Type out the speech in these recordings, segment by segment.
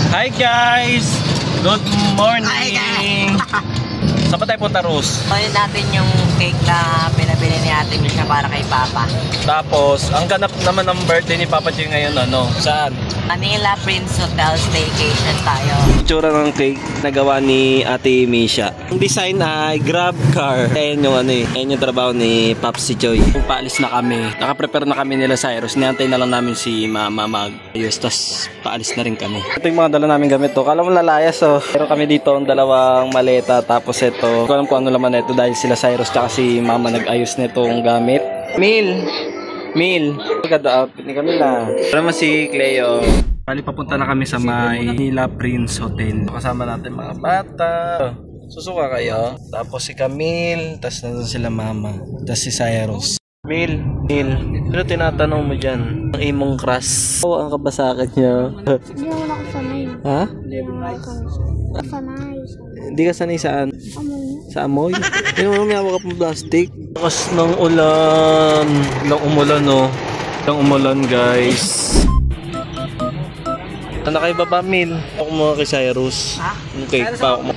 Hi guys! Good morning! Hi guys! Saan ba tayo punta, Rose? Kunin natin yung cake na pinabili ni Ate Misha para kay Papa. Tapos, ang ganap naman ng birthday ni Papa G ngayon, ano? Saan? Manila Prince Hotel Staycation tayo. Itsura ng cake na gawa ni Ate Misha. Ang design ay grab car. Ayan yung ano eh. Ayan yung trabaho ni Papsi Joy. Kung paalis na kami, nakaprepare na kami nila Cyrus. Niantay na lang namin si Mama mag-ayos. Tapos paalis na rin kami. Ito yung mga dala namin gamit to. Kala mo lalayas oh. Pero kami dito ang dalawang maleta. Tapos ito, hindi ko alam kung ano laman na ito dahil sila Cyrus tsaka si Mama nag-ayos nitong gamit. Mil, ganda outfit ni Camila. Alam mo si Cleo. Bali papunta na kami sa Manila Prince Hotel. Kasama natin mga bata. Susuka kayo. Tapos si Camille. Tapos nandun sila Mama. Tapos si Cyrus. Mil. Ano tinatanong mo dyan? Ang imong crush. Oo, ang kabasakan niya. Hindi mo na ako sanay. Ha? Hindi mo na ako sanay. Hindi ka sanay saan? Amoy. Sa amoy? Hindi mo may hawak ka pang plastic. Lakas ng ulan. Lang umulan no. Lang umulan guys. Ano kayo baba Mil? Ako mga kay Cyrus. Ha? Okay, pa ako.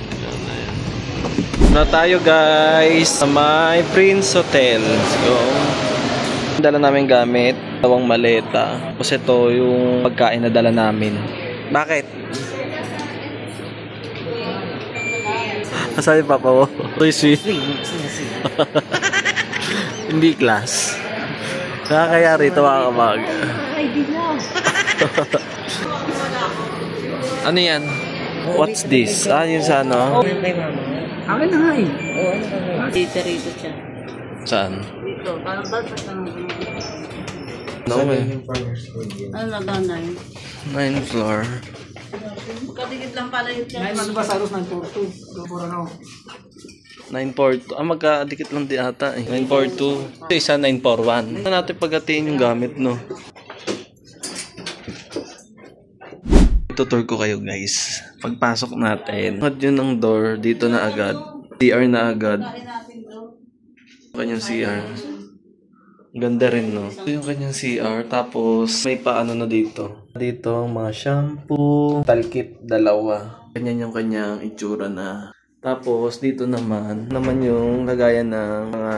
Na tayo guys sa may Prince Hotel. So, dala namin gamit. Tawang maleta. Tapos ito yung pagkain na dala namin. Bakit? Masabi papa mo. Sweet. Hindi class. Nakakaya rito mga kamag. Ay, di na. Ano yan? What's this? Ah, yun sa ano? Ano kay Mama? Akin na nga eh. Oo, ano ka na? Dito siya. Saan? Dito, parang balsas na lang. No, eh. Ano na ba na yun? 9th floor. Kadikit lang pala yung Ngayon, ano ba sa Aros ng Turto? Pura na ako. 942. Ah, magkadikit lang di ata eh. 942. Isa 941. Ano natin paghatiin yung gamit, no? Tutur ko kayo guys. Pagpasok natin, hod yun ng door, dito na agad. CR na agad. Kanyang CR. Ganda rin no. Ito yung kanyang CR. Tapos may paano na dito. Dito ang mga shampoo. Talkit, dalawa. Ganyan yung kanyang itsura na. Tapos dito naman yung lagayan ng mga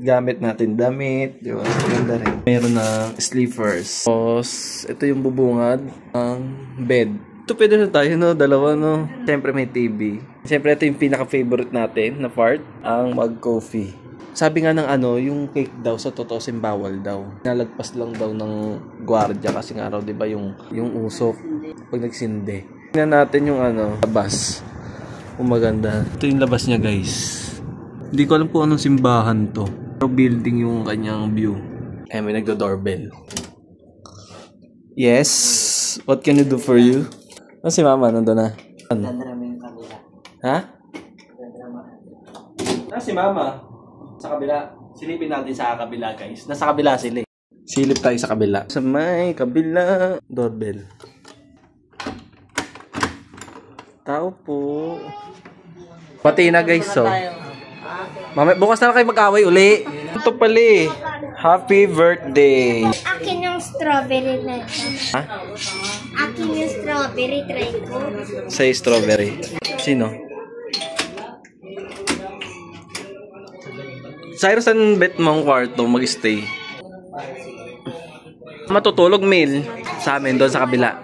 gamit natin, damit, di ba? Ganda rin. Meron ng sleepers. Tapos ito yung bubungad ng bed. Ito pwede na tayo no, dalawa no. Siyempre may TV. Siyempre ito yung pinaka-favorite natin na part, ang mag-coffee. Sabi nga ng ano, yung cake daw sa totoo bawal daw. Nalagpas lang daw ng gwardiya kasi nga raw, di ba, yung usok pag nagsindi. Tingnan natin yung ano, labas. Maganda. Ito yung labas niya guys. Hindi ko alam kung anong simbahan to. Pero building yung kanyang view. Eh may nagdo-doorbell. Yes. What can I do for you? Ano si Mama? Nandun na. Ano? Dandrama yung kabila. Ha? Dandrama. Ah, si Mama. Sa kabila. Silipin natin sa kabila guys. Nasa kabila sila. Silip tayo sa kabila. Sa may kabila. Doorbell. Tao po. Pati na guys so. Mamaya bukas na kayo mag-away uli. Ito pala eh. Happy birthday. Akin yung strawberry na ito. Ha? Akin yung strawberry, try ko. Say strawberry. Sino? Cyrus, saan bet mong kwarto mag-stay? Matutulog Mil sa amin doon sa kabila.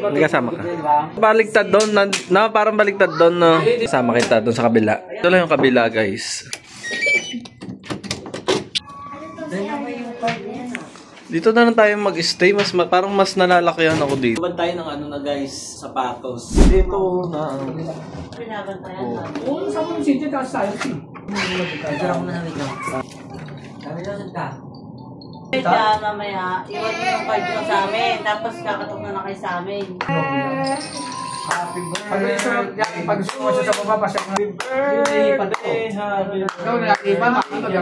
Hindi kasama ka. Baligtad doon na parang baligtad doon no. Kasama kita doon sa kabila. Ito lang yung kabila guys. Dito na lang tayo mag-stay. Parang mas nalalakihan ako dito. Laban tayo ng ano na guys, sapatos. Dito na. Oo, sa mga city tayo tayo. Dara ko na wait lang. Kami lang ka. Kaya mamaya, iwan mo yung card mo sa amin. Tapos kakatok na kayo sa amin. Happy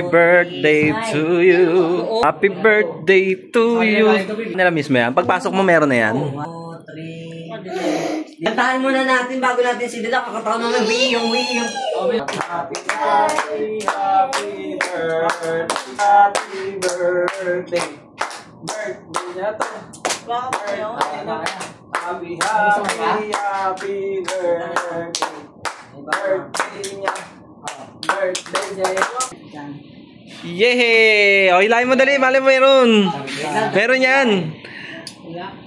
birthday to you. Happy birthday to you. Nila mismo yan. Pagpasok mo meron na yan. 2, 3. Kantahan muna natin bago natin sila. Kakataon naman yung Wii. Happy birthday, happy birthday, happy birthday. Birthday na to. Bakit kayo? Happy birthday. Birthday niya. Birthday niya. Yehey! O, hilahin mo dali. Mali mo meron. Meron yan.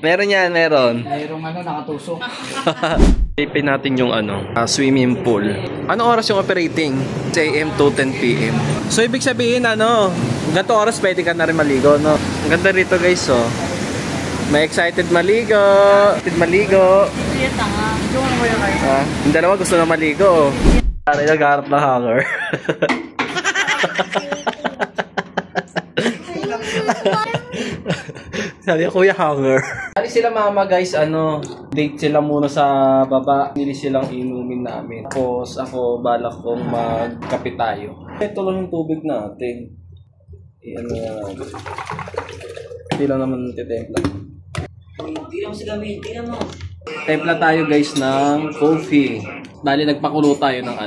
Meron yan, meron. Mayroong nakatusok. Ipin natin yung swimming pool. Anong oras yung operating? 6 AM to 10 PM. So, ibig sabihin, ganito oras pwede ka na rin maligo, no? Ang ganda rito, guys, oh. May excited maligo. Yung dalawa gusto na maligo, oh. Pare, nag-harap na hanger. Sabi ko, Kuya Hanger. Ano sila mama guys, date sila muna sa baba. Nili silang inumin namin. Tapos ako, balak kong magkape tayo. Ito lang yung tubig natin. Hindi lang naman titempla. Hindi lang sa gamitin mo. Templa tayo guys ng coffee. Dali nagpakulo tayo ng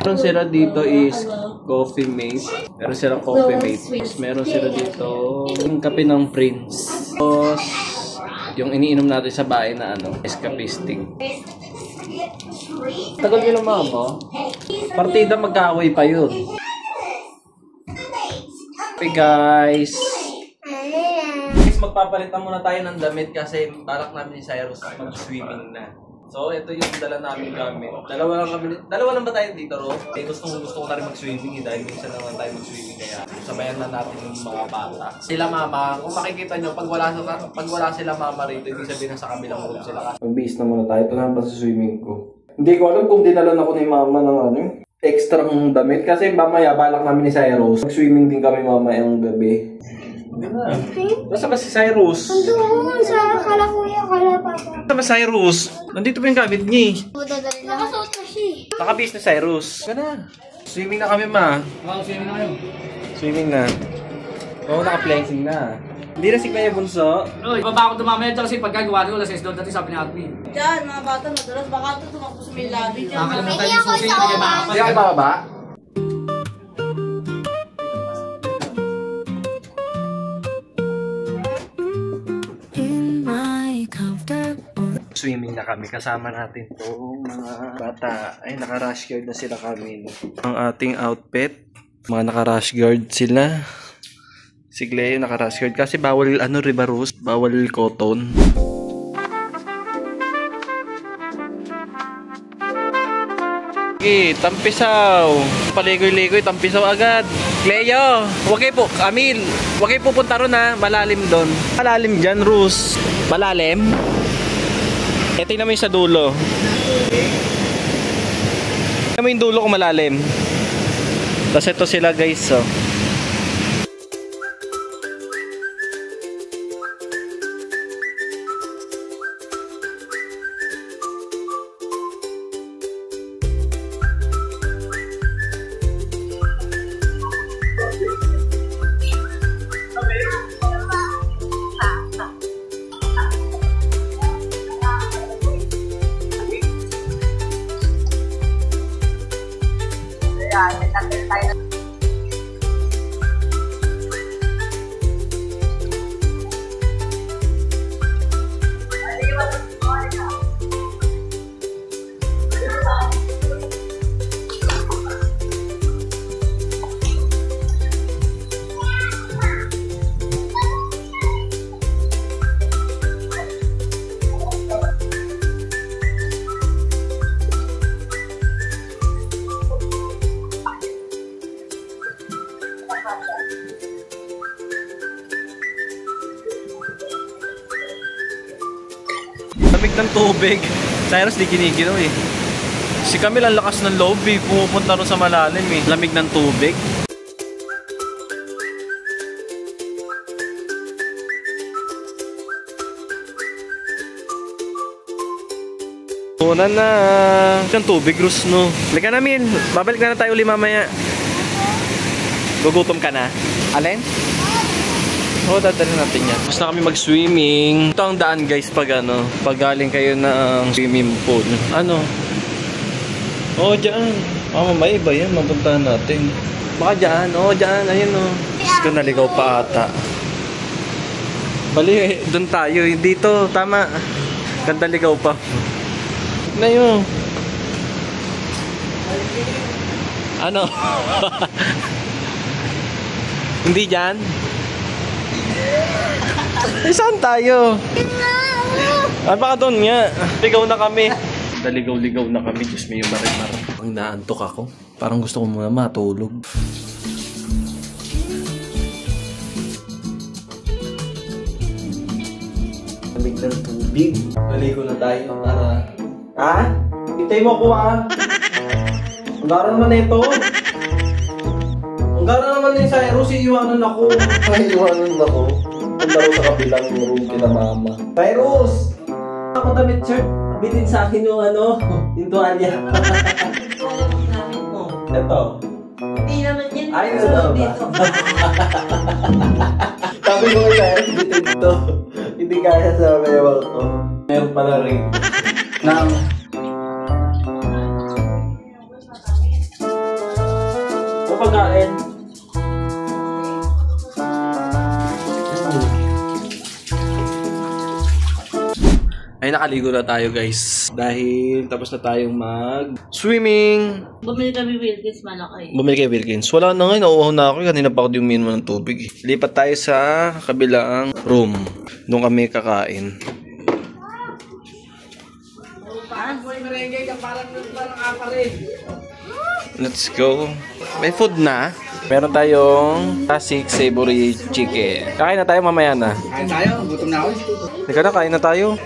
Meron sila dito is coffee mate. Meron sila coffee mate. Meron sila dito yung kape ng Prince. Tapos yung iniinom natin sa bahay na escapistic. Tagal nyo naman mo. Partida magkaaway pa yun. Okay guys. Magpapalitan muna tayo ng damit kasi balak namin ni Cyrus mag-swimming na. So, ito yung dala namin gamit. Dalawa lang ba tayo dito, Ro? Eh, gusto ko na rin mag-swimming dahil minsan naman tayo mag-swimming kaya sabayan na natin yung mga bata. Sila mama, kung makikita nyo, pag wala sila mama rito, ibig sabihin sa kabilang room sila. Mag-base na muna tayo. Ito lang ba sa swimming ko? Hindi ko alam kung dinalan ako ni mama ng extra ng damit kasi mamaya balak namin ni Cyrus. Mag-swimming din kami mamayang gabi. Nasa ba si Cyrus? Nandun sa kala kuya, kala papa. Nasa ba Cyrus? Nandito pa yung gamit niya. Nakasuot na siya. Nakabis na Cyrus. Gana. Swimming na kami ma. Swimming na kayo. Swimming na. Oo, naka-flexing na. Hindi na si Kuya Bunso. Uy, baba ako dumamaya dyan kasi pagkagawa ko, alas 6 doon dati sabi ni admin. Diyan, mga bata madalas, baka ito tumakbo sa may labi dyan. Nakakalimutan yung susi, hindi ba? Hindi ka bababa? Swimming na kami. Kasama natin itong mga bata. Ay, naka-rash guard na sila kami. Ang ating outfit. Mga naka-rash guard sila. Si Cleo naka-rash guard. Kasi bawal, ribarus. Bawal cotton. Okay, tampisaw. Paligoy-ligoy, tampisaw agad. Cleo, huwag kayo po. Camille, huwag kayo pupunta ron ha. Malalim doon. Malalim dyan, Rus. Malalim? Tingnan mo yung sa dulo. Tingnan mo yung dulo kung malalim. Tapos ito sila guys, oh. Lamig ng tubig. Cyrus di giniginaw eh. Si Camille ang lakas ng loob eh. Pumupunta rin sa malalim eh. Lamig ng tubig. Una na. Ang tubig, Rus, no? Halika na, Mil. Babalik na tayo uli mamaya. Gugutom ka na? Alin? Oo, dadalhin natin yan. Tapos na kami mag-swimming. Ito ang daan guys pag galing kayo ng swimming pool. Oo, dyan. Mamaya iba yan. Mapuntahan natin. Baka dyan. Oo, dyan. Ayun o. Tapos ko naligaw pa ata. Bali, doon tayo. Dito, tama. Kanta ligaw pa. Na yun. Ano? Hindi dyan? Saan tayo? Ah, baka doon nga. Ligaw na kami. Daligaw-ligaw na kami. Diyos may marimar. Ang naantok ako. Parang gusto ko muna matulog. Lamig ng tubig. Naligo na tayo para... Ha? Hintay mo ako ha? Ang gara naman ito. Ang gara naman ni Cyrus. Iiwanan ako. Ay, iiwanan ako. Punta rin sa kabilang room kina mama. Cyrus! Ako damit shirt. Bitin sa akin yung ano, yung tuwalya. Ito. Hindi naman yan. Ay, ito ba? Sabi ko kaya, bitin ito. Hindi kaya sa mayawal ko. Meron pala rin. Nang... Pagkain. Ay, nakaligo na tayo guys. Dahil tapos na tayong mag-swimming. Bumili kami Wilkins, malaki. Bumili kay Wilkins. Wala na ngayon, nauuhaw na ako. Kanina pa ako diumin mo ng tubig. Lipat tayo sa kabilang room. Doon kami kakain. Let's go. May food na. Meron tayong classic savory chicken. Kakain na tayo mamaya na. Kain tayo, gutom na ako. Teka na, kain na tayo.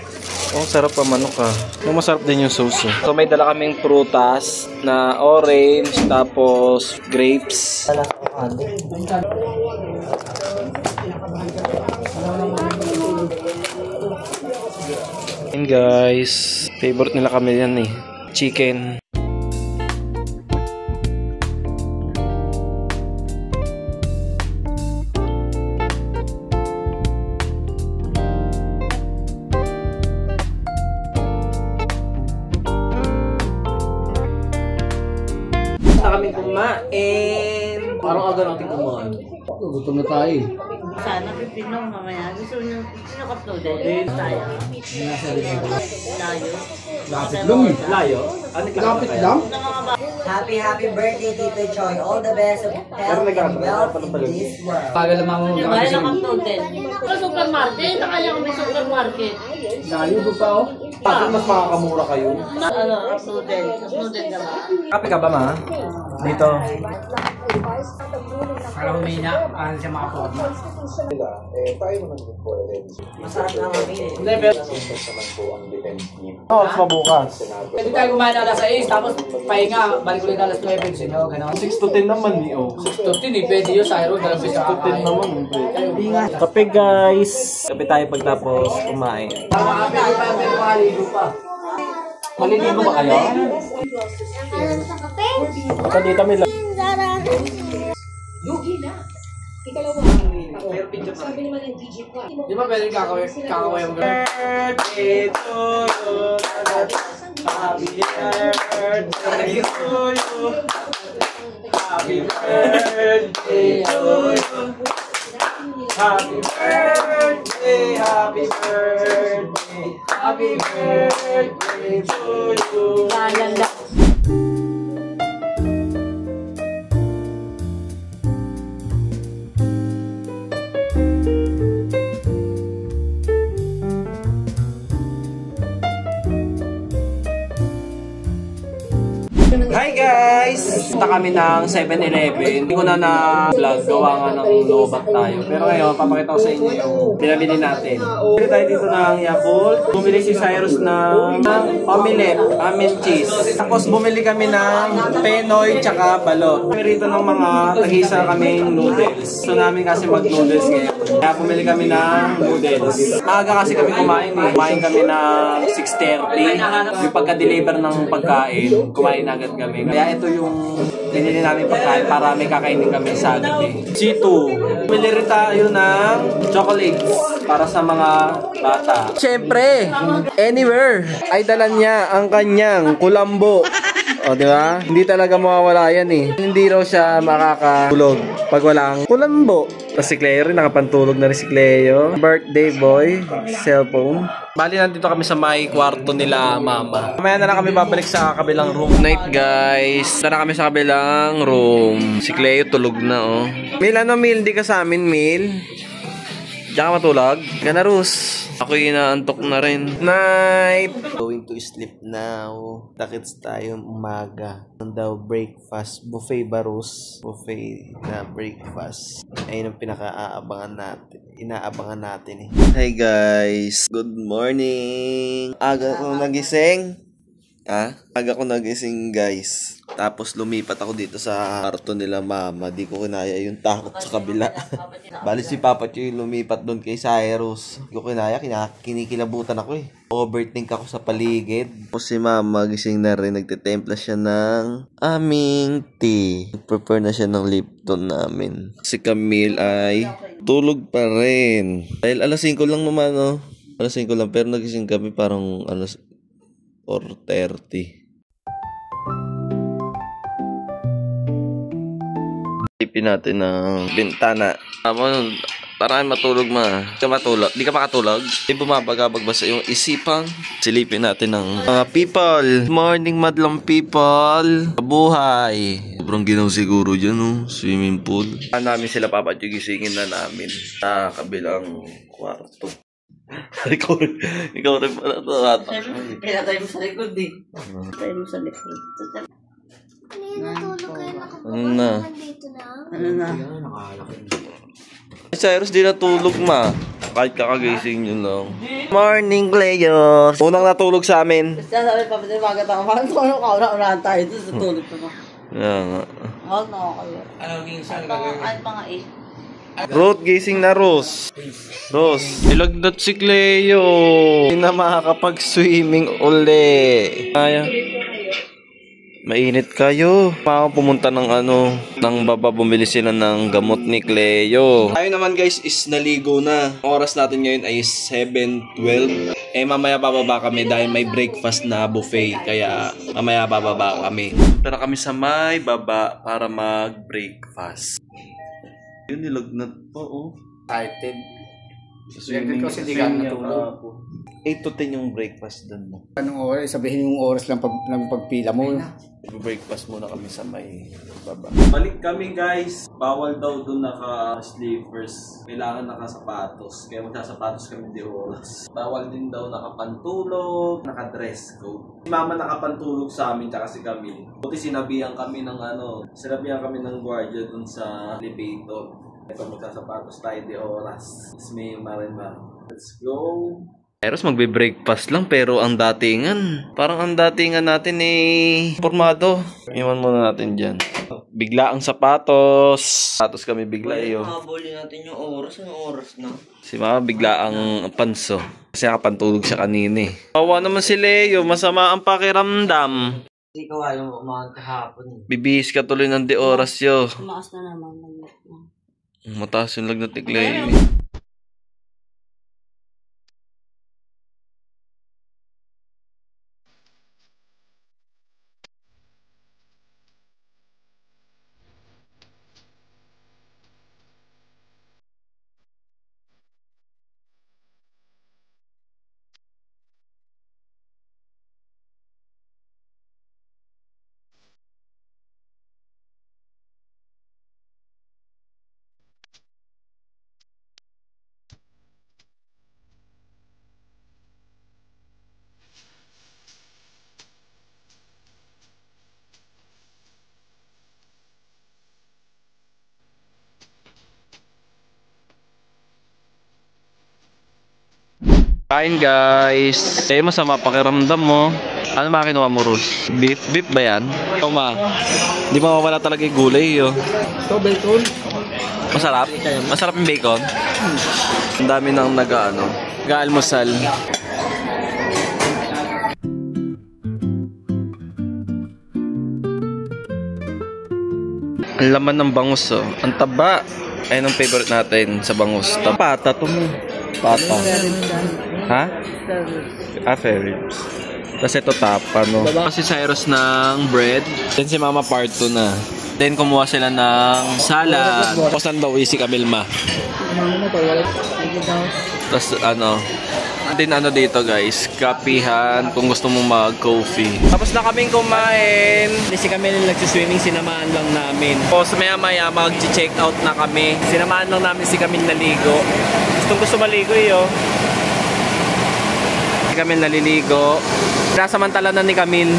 Oh, sarap pa manok ah. Masarap din yung sauce. So may dala kaming prutas na orange, tapos grapes. And guys, favorite nila kami yan eh. Chicken. Kami kumain. Parang aga natin kumain. Gutom na tayo. Sana pipinong mamaya. Gusto nyo, sino kaploaded? Tayo. Layo. Lapit lang eh. Layo? Lapit lang? Happy birthday, Tito Choy. All the best of health and wealth in this world. Tagal lang mga Yung kaya na kaploaded. Sa supermarket, nakaya kami supermarket. Layo ko pa oh. Bakit mas makakamura kayo? Ano, uploaded. Uploaded na ba? Kape ka ba ma? Dito. Parang may na, paano siya makapuot mo? Masarap na kami eh. Level. Oo, mas mabukas. Pwede tayo kumain na alas 6, tapos pahinga, balik ulit alas 9, gusto nyo, gano'n. 6 to 10 naman ni oh. 6:15 eh, pwede yun, Cyro, dalawang beses 6 to 10 naman. Kape guys. Kape tayo pagtapos kumain. Parang kami, may maligo pa. Maliligo ba kayo? Alam sa kape? Baka dito may lang. Sarap. Di ba pwede kakaway yung girl? Birthday to you. Happy birthday to you. Happy birthday to you. Happy birthday, happy birthday, happy birthday to you. Hi guys! Punta kami ng 7-Eleven. Hindi ko na na-vlog. Gawa nga ng lobak tayo. Pero ngayon, papakita ko sa inyo yung pinabili natin. Bumili tayo dito ng Yakult. Bumili si Cyrus ng omelette, and cheese. Tapos bumili kami ng Penoy tsaka balot. Kami rito ng mga tag-isa kaming noodles. Gusto namin kasi mag-noodles ngayon. Kaya bumili kami ng noodles. Maaga kasi kami kumain eh. Kumain kami ng 6:30. Yung pagka-deliver ng pagkain, kumain agad kami. Kaya ito yung binili namin pagkain para may kakainin kami sa gabi. G2. Bumili rin tayo ng chocolates para sa mga bata. Siyempre, anywhere ay dala niya ang kanyang kulambo. O, di ba? Hindi talaga mawawala yan eh. Hindi raw siya makakatulog pag walang kulambo. Tapos si Cleo rin, nakapantulog na rin si Cleo. Birthday boy, cellphone. Bali, nandito kami sa may kwarto nila, mama. Mamaya na lang kami babalik sa kabilang room. Night, guys. Tara kami sa kabilang room. Si Cleo tulog na, oh. Mil, ano, Mil? Hindi ka sa amin, Mil? Diyan ka matulog? Gana, Rus. Ako'y inaantok na rin. Night! Going to sleep now. Takits tayo umaga. Ano daw breakfast? Buffet ba, Rus? Buffet na breakfast. Ayun ang pinaka-aabangan natin. Inaabangan natin eh. Hi guys! Good morning! Aga ko nagising. Aga ko nagising guys. Tapos lumipat ako dito sa kwarto nila mama. Di ko kinaya yung takot sa kabila. Bali si Papa Choy lumipat doon kay Cyrus. Di ko kinaya, kinikilabutan ako eh. Overthink ako sa paligid. Tapos si mama gising na rin. Nagtitempla siya ng aming tea. Prepare na siya ng Lipton namin. Si Camille ay tulog pa rin. Dahil alas 5 lang naman, no? Alas 5 lang, pero nagising kami parang alas 4:30. Ipin natin ng bintana. Para matulog ma. Di ka makatulog. Di bumabagabag ba sa iyong isipan? Silipin natin ng mga people. Morning madlang people. Buhay. Sobrang ginaw siguro dyan, no? Swimming pool. Namin sila papagigisingin na namin sa kabilang kwarto. ikaw rin pala ito. Pinatay mo sa likod eh. Pinatay mo sa likod. Ano yun, natulog kayo Ano na? dito na? Ano na? Si Cyrus di natulog ma. Kahit kakagising yun lang. Morning, Cleo. Unang natulog sa amin. Basta sabi pa, pwede magat ako. Parang tulog ka, unahan tayo doon sa tulog pa ba? Yan nga. Huwag na ako kayo. Ano pa nga eh? Ruth, gising na Rose. Rose, nilagnat si Cleo. Hindi na makakapag-swimming uli. Kaya. Mainit kayo. Pumunta ng ng baba, bumili sila ng gamot ni Cleo. Tayo naman guys is naligo na. Ang oras natin ngayon ay 7:12. Mamaya bababa kami dahil may breakfast na buffet. Kaya mamaya bababa kami. Tara kami sa may baba para mag-breakfast. Yun, nilagnat pa, oh. Excited. Swimming kasi di ka natulog. 8 to 10 yung breakfast doon, no? Anong oras? Sabihin yung oras lang ng pagpila mo. Breakfast muna kami sa may baba. Balik kami, guys. Bawal daw doon naka-sleepers. Kailangan naka-sapatos. Kaya magsasapatos kami di oras. Bawal din daw nakapantulog, naka-dress code. Si mama nakapantulog sa amin, tsaka si Camille. Buti sinabihan kami ng guardia doon sa elevator. Ito magsasapatos tayo di oras. May marimar. Let's go! Eros, magbe-breakfast lang pero ang datingan. Parang ang datingan natin formado. Iwan muna natin dyan. Bigla ang sapatos. Sapatos kami bigla iyo. Habulin natin yung oras. Anong oras na? Si mama bigla ang panso. Kasi nakapantulog siya kanina eh. Kawa naman si Leo. Masama ang pakiramdam. Hindi ko alam umahan kahapon. Bibihis ka tuloy ng di oras yo. Tumaas na naman. Mataas yung lagnat ni Cleo. Kain guys. Masama pakiramdam mo. Ano makinuha mo, Rus? Beef? Beef ba yan? Ikaw ma. Di mawawala talaga yung gulay yo. Ito, bacon. Masarap? Masarap yung bacon? Ang dami nang nag-almusal. Ang laman ng bangus oh. Ang taba. Ayun ang favorite natin sa bangus. Pata to mo. Pata. Ha? Fair ribs. Tapos ito tapa, no? Si Cyrus ng bread. Then si Mama part 2 na. Then kumuha sila ng salad. Tapos daw si Camilma. Tapos din dito guys, kapihan kung gusto mong mag-coffee. Tapos na kaming kumain. Hindi si Camille nagsiswimming, sinamahan lang namin. Tapos maya mag-check out na kami. Sinamahan lang namin si Camille naligo. Gusto maligo Si Camille naliligo. Nasamantala na ni Camille.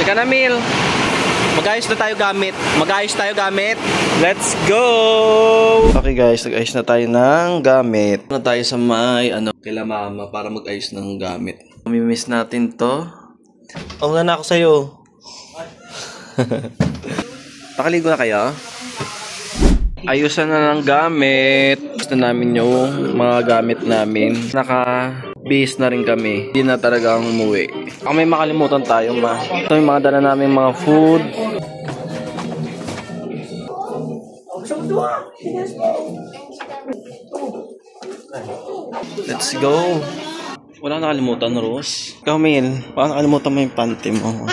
Teka na, Mil. Mag-ayos tayo gamit. Let's go! Okay guys, nag-ayos na tayo ng gamit. Na tayo sa may, kila mama para mag-ayos ng gamit. Mamimiss natin to. Una na ako sa'yo. Nakaligo na kayo? Ayusan na ng gamit. Gusto namin yung mga gamit namin. Naka-base na rin kami. Hindi na talaga ang umuwi. Kung may makalimutan tayo, ito yung mga dala namin mga food. Let's go. Wala nakalimutan, Rose. Ikaw, Mil, paano nakalimutan mo yung panty mo?